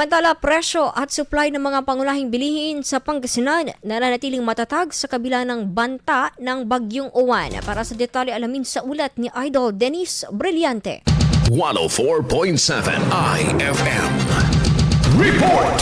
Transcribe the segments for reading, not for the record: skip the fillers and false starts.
Samantala, presyo at supply ng mga pangunahing bilihin sa Pangasinan nananatiling matatag sa kabila ng banta ng Bagyong Uwan. Para sa detalye, alamin sa ulat ni Idol Dennis Brillante. 104.7 IFM Report!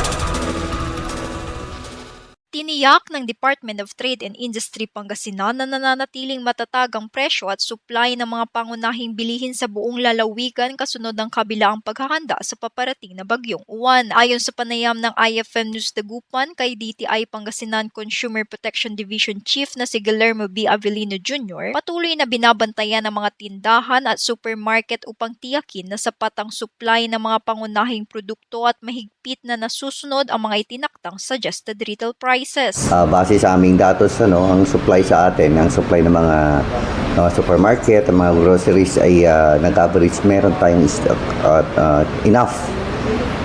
Tiniyak ng Department of Trade and Industry Pangasinan na nananatiling matatag ang presyo at supply ng mga pangunahing bilihin sa buong lalawigan kasunod ng kabilaang paghahanda sa paparating na Bagyong Uwan. Ayon sa panayam ng IFM News Dagupan kay DTI Pangasinan Consumer Protection Division Chief na si Guillermo B. Avelino Jr., patuloy na binabantayan ng mga tindahan at supermarket upang tiyakin na sapat ang supply ng mga pangunahing produkto at mahigpit na nasusunod ang mga itinaktang suggested retail prices. Base sa aming datos, ang supply sa atin, ang supply ng mga supermarket, ang mga groceries ay nag-average meron tayong stock enough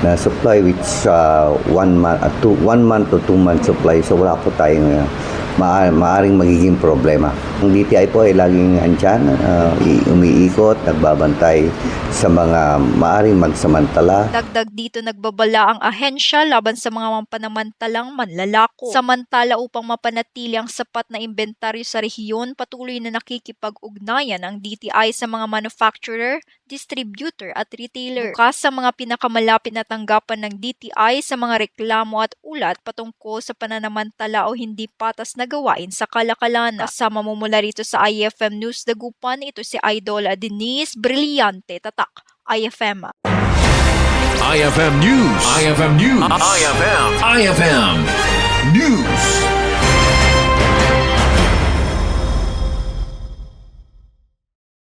na supply which 1 month to 2 month supply. So wala po tayong maaring magiging problema. Ang DTI po ay laging andyan, umiikot, nagbabantay sa mga maaring magsamantala. Dagdag dito nagbabala ang ahensya laban sa mga panamantalang manlalako. Samantala upang mapanatili ang sapat na inventaryo sa rehiyon, patuloy na nakikipag-ugnayan ang DTI sa mga manufacturer, distributor at retailer. Bukas sa mga pinakamalapit na tanggapan ng DTI sa mga reklamo at ulat patungkol sa pananamantala o hindi patas na gawain sa kalakalan. Kasama mo mula rito sa IFM News Dagupan, ito si Idol Denise Brillante, Tatak, IFM. IFM News. IFM News. IFM News.